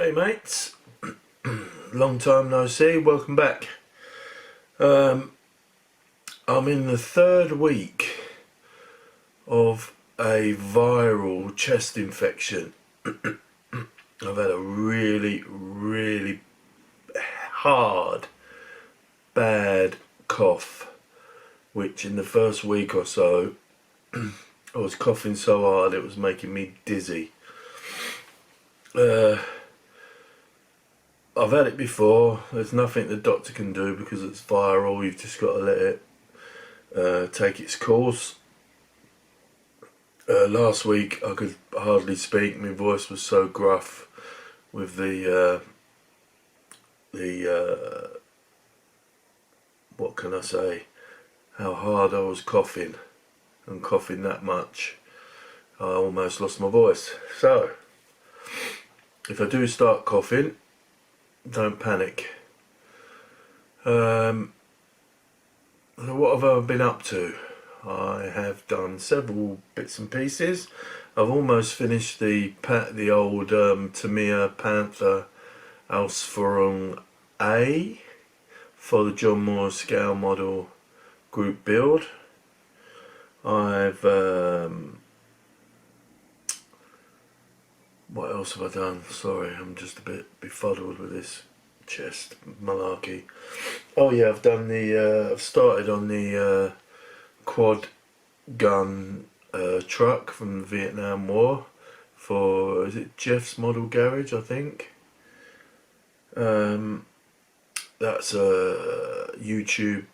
Hey mates, long time no see, welcome back. I'm in the third week of a viral chest infection. I've had a really hard, bad cough, which in the first week or so, I was coughing so hard it was making me dizzy. I've had it before. There's nothing the doctor can do because it's viral. You've just got to let it take its course. Last week I could hardly speak. My voice was so gruff with the what can I say? How hard I was coughing, and coughing that much, I almost lost my voice. So if I do start coughing, don't panic. So what have I been up to? I have done several bits and pieces. I've almost finished the old Tamiya Panther Ausführung A for the John Moore scale model group build. I've what else have I done? Sorry, I'm just a bit befuddled with this chest malarkey. Oh yeah, I've started on the quad gun truck from the Vietnam War for, is it Jeff's Model Garage, I think. That's a YouTube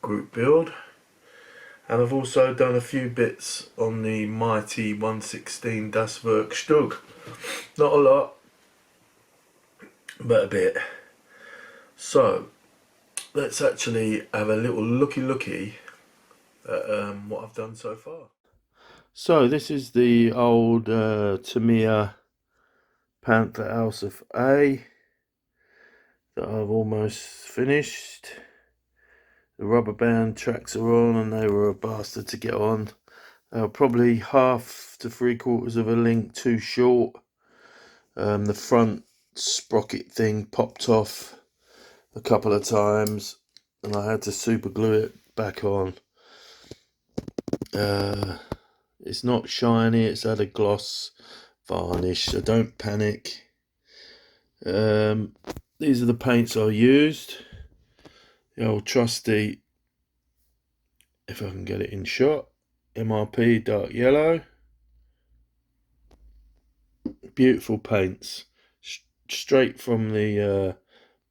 group build, and I've also done a few bits on the mighty 116 Das Werk Stug. Not a lot, but a bit. So let's actually have a little looky at what I've done so far. So this is the old Tamiya Panther Ausf A that I've almost finished. The rubber band tracks are on, and they were a bastard to get on. They were probably 1/2 to 3/4 of a link too short. The front sprocket thing popped off a couple of times, and I had to super glue it back on. It's not shiny, it's had a gloss varnish, so don't panic. These are the paints I used. The old trusty, if I can get it in shot, MRP dark yellow. Beautiful paints, straight from the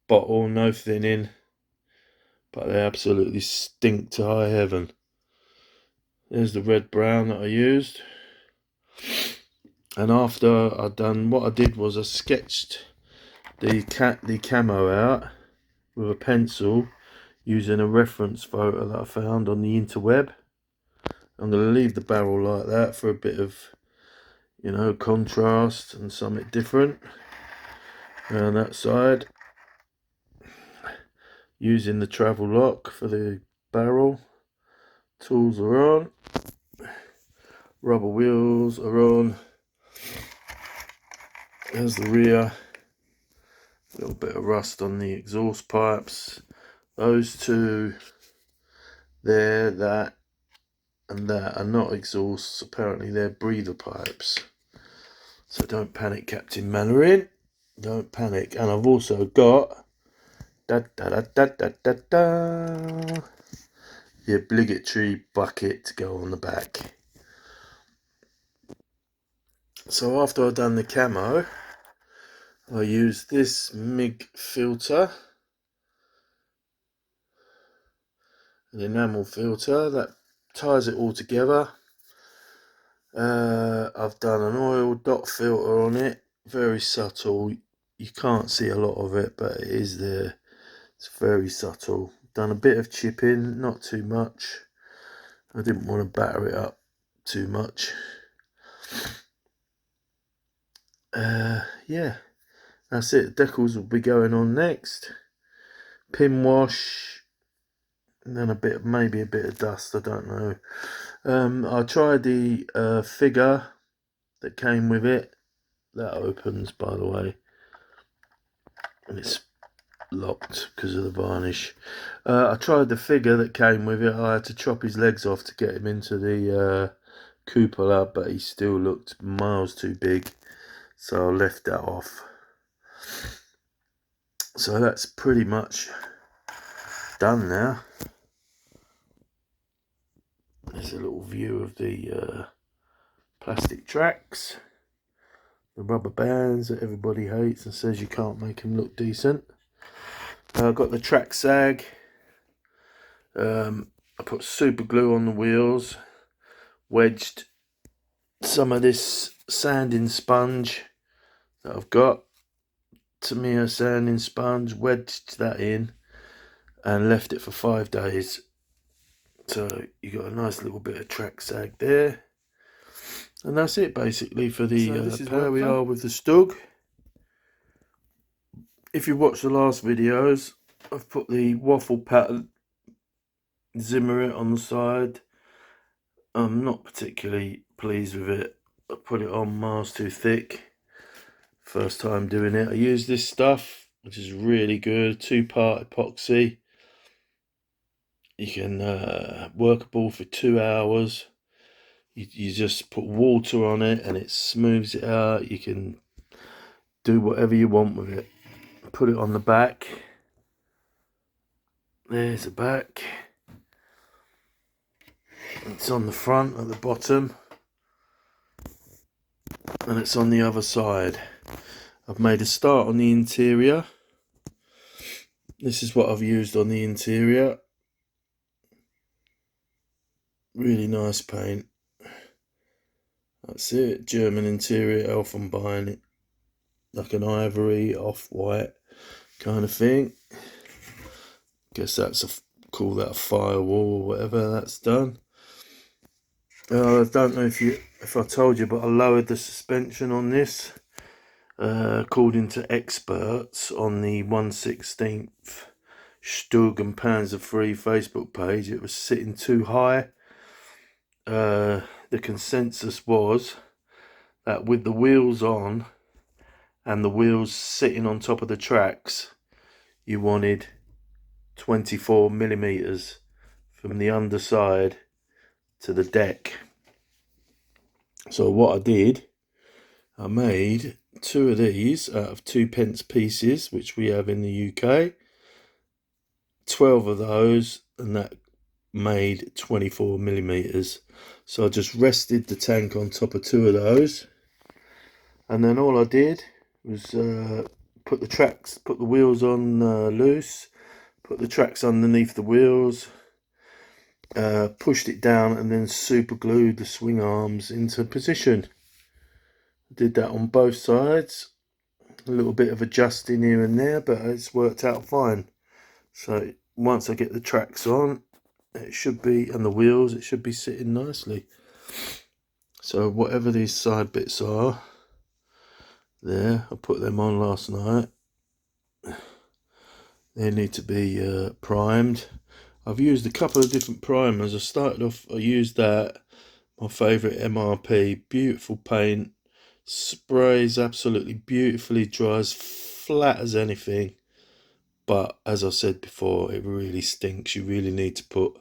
bottle, no thinning, but they absolutely stink to high heaven. There's the red brown that I used. And after I'd done, what I did was I sketched the camo out with a pencil using a reference photo that I found on the interweb. I'm going to leave the barrel like that for a bit of, contrast and something different. And on that side, using the travel lock for the barrel. Tools are on. Rubber wheels are on. There's the rear. A little bit of rust on the exhaust pipes. Those two there, that and that are not exhausts. Apparently they're breather pipes. So don't panic, Captain Mainwaring. Don't panic. And I've also got the obligatory bucket to go on the back. So after I've done the camo, I use this MIG filter, an enamel filter that ties it all together. I've done an oil dot filter on it, very subtle. You can't see a lot of it, but it is there. It's very subtle. Done a bit of chipping, not too much. I didn't want to batter it up too much. Yeah, that's it. Decals will be going on next. Pin wash, and then maybe a bit of dust, I don't know. I tried the figure that came with it. That opens, by the way. and it's locked because of the varnish. I tried the figure that came with it. I had to chop his legs off to get him into the cupola, but he still looked miles too big, so I left that off. So that's pretty much done now. There's a little view of the plastic tracks, the rubber bands that everybody hates and says you can't make them look decent. I've got the track sag. I put super glue on the wheels, wedged some of this sanding sponge that I've got, Tamiya sanding sponge, wedged that in and left it for 5 days. So you got a nice little bit of track sag there. And that's it basically for the this is where we are with the Stug. If you watched the last videos, I've put the waffle pattern Zimmer on the side. I'm not particularly pleased with it. I put it on miles too thick. First time doing it. I use this stuff, which is really good. 2-part epoxy. You can work a ball for 2 hours. You just put water on it and it smooths it out. You can do whatever you want with it. Put it on the back. There's the back. It's on the front at the bottom. And it's on the other side. I've made a start on the interior. This is what I've used on the interior. Really nice paint. That's it. German interior, Elfenbein, like an ivory, off-white kind of thing. Guess that's call that a firewall or whatever. That's done. I don't know if I told you, but I lowered the suspension on this. According to experts on the 1/16 Stug and Panzer III Facebook page, it was sitting too high. The consensus was that with the wheels on and the wheels sitting on top of the tracks, you wanted 24 millimeters from the underside to the deck. So what I did, I made 2 of these out of 2p pieces, which we have in the UK. 12 of those, and that made 24 millimeters. So I just rested the tank on top of 2 of those, and then all I did was put the wheels on loose, put the tracks underneath the wheels, pushed it down, and then super glued the swing arms into position. I did that on both sides. A little bit of adjusting here and there, but it's worked out fine. So once I get the tracks on, it should be, and the wheels, it should be sitting nicely. So whatever these side bits are, there, I put them on last night. They need to be primed. I've used a couple of different primers. I used that, my favourite MRP, beautiful paint, sprays absolutely beautifully, dries flat as anything. But as I said before, it really stinks. You really need to put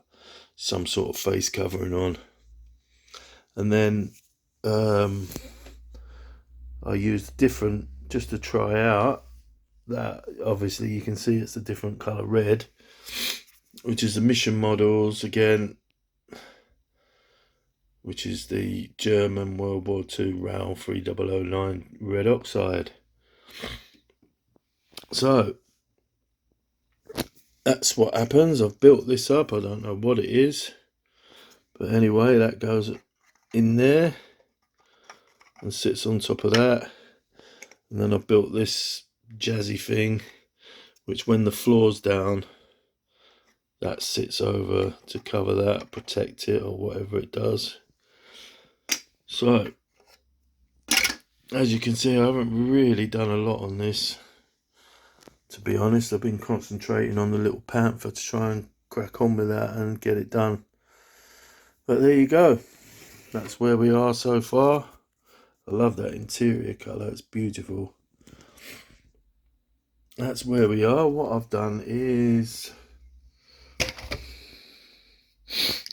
some sort of face covering on. And then I used different, just to try out, that obviously you can see it's a different colour red, which is the Mission Models again, which is the German World War II RAL 3009 red oxide. So that's what happens. I've built this up. I don't know what it is, but anyway, that goes in there and sits on top of that. And then I've built this jazzy thing, which when the floor's down, that sits over to cover that, protect it, or whatever it does. So as you can see, I haven't really done a lot on this, to be honest. I've been concentrating on the little Panther to try and crack on with that and get it done. But there you go. That's where we are so far. I love that interior colour. It's beautiful. that's where we are. What I've done is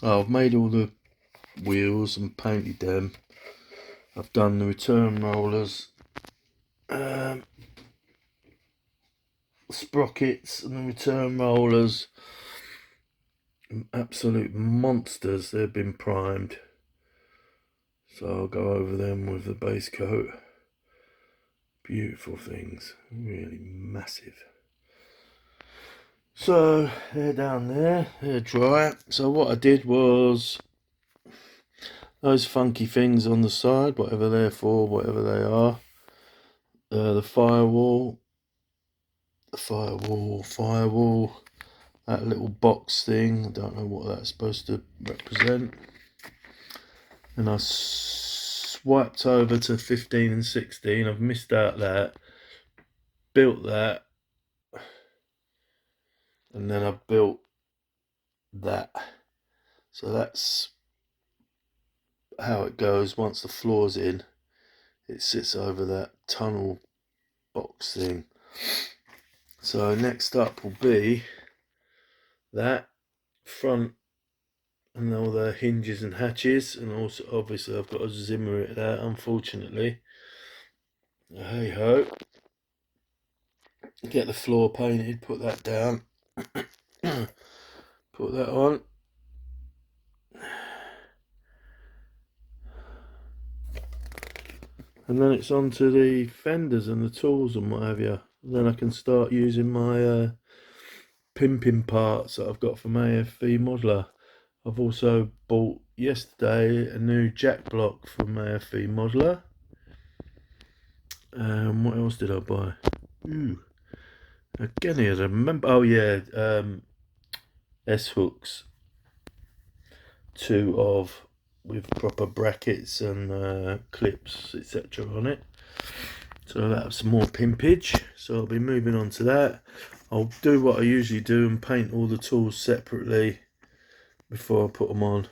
I've made all the wheels and painted them. I've done the return rollers, sprockets and the return rollers. Absolute monsters. They've been primed, so I'll go over them with the base coat. Beautiful things, really massive. So they're down there, they're dry. So what I did was those funky things on the side, whatever they're for, whatever they are, the firewall, that little box thing, I don't know what that's supposed to represent. And I swiped over to 15 and 16, I've missed out that, built that, and then I've built that. So that's how it goes once the floor's in. It sits over that tunnel box thing. So next up will be that front and all the hinges and hatches, and also obviously I've got to Zimmer it out, unfortunately. Hey ho. Get the floor painted, put that down, put that on. And then it's on to the fenders and the tools and what have you. Then I can start using my pimping parts that I've got from AFV Modeler. I've also bought yesterday a new jack block from AFV Modeler. What else did I buy? Again, I remember. Oh yeah, S-hooks. 2 of, with proper brackets and clips, etc. on it. So that's some more pimpage. So I'll be moving on to that. I'll do what I usually do and paint all the tools separately before I put them on.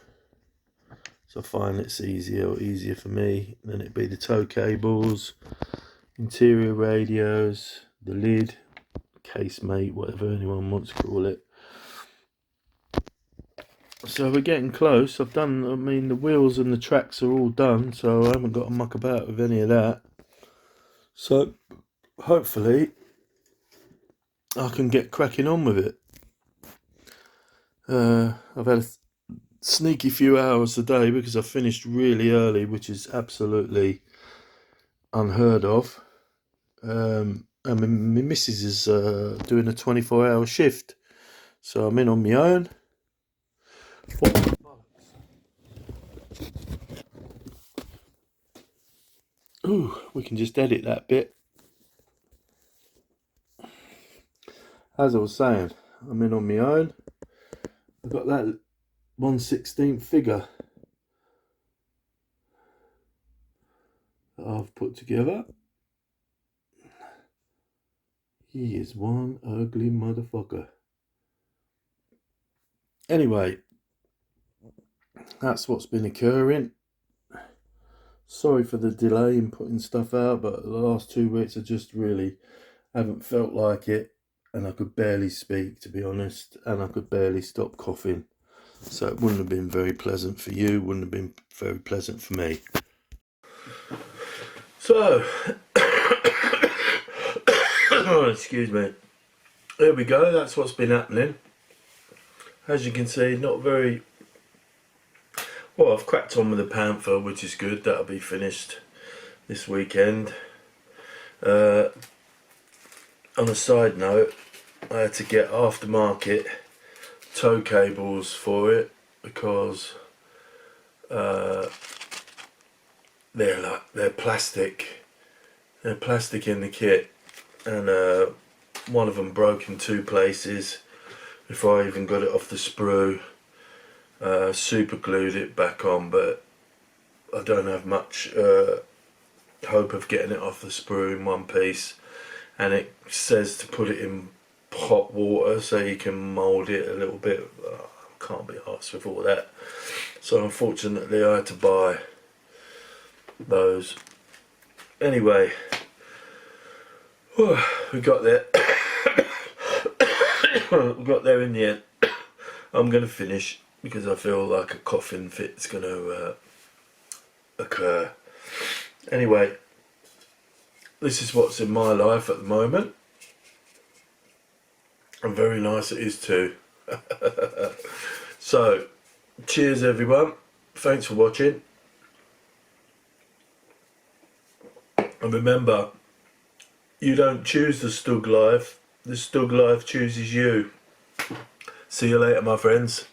So I find it's easier for me. Then it'd be the tow cables, interior radios, the lid, casemate, whatever anyone wants to call it. So we're getting close. I've done, I mean, the wheels and the tracks are all done, so I haven't got to muck about with any of that. So hopefully I can get cracking on with it. I've had a sneaky few hours today because I finished really early, which is absolutely unheard of. And my missus is doing a 24-hour shift, so I'm in on my own. Ooh, we can just edit that bit. As I was saying, I'm in on my own. I've got that 1/16 figure that I've put together. He is one ugly motherfucker. Anyway, that's what's been occurring. Sorry for the delay in putting stuff out, but the last 2 weeks I just really haven't felt like it, and I could barely speak, to be honest, and I could barely stop coughing. So it wouldn't have been very pleasant for you, wouldn't have been very pleasant for me. So, oh, excuse me. There we go, that's what's been happening. As you can see, not very... Well, I've cracked on with the Panther, which is good. That'll be finished this weekend. On a side note, I had to get aftermarket tow cables for it because they're plastic. They're plastic in the kit, and one of them broke in 2 places before I even got it off the sprue. Super glued it back on, but I don't have much hope of getting it off the sprue in one piece, and it says to put it in hot water so you can mould it a little bit. Can't be arsed with all that, so unfortunately I had to buy those. Anyway, we got there. got there in the end. I'm going to finish because I feel like a coughing fit's going to occur. Anyway, this is what's in my life at the moment. And very nice it is too. So, cheers everyone. Thanks for watching. And remember, you don't choose the Stug Life. The Stug Life chooses you. See you later, my friends.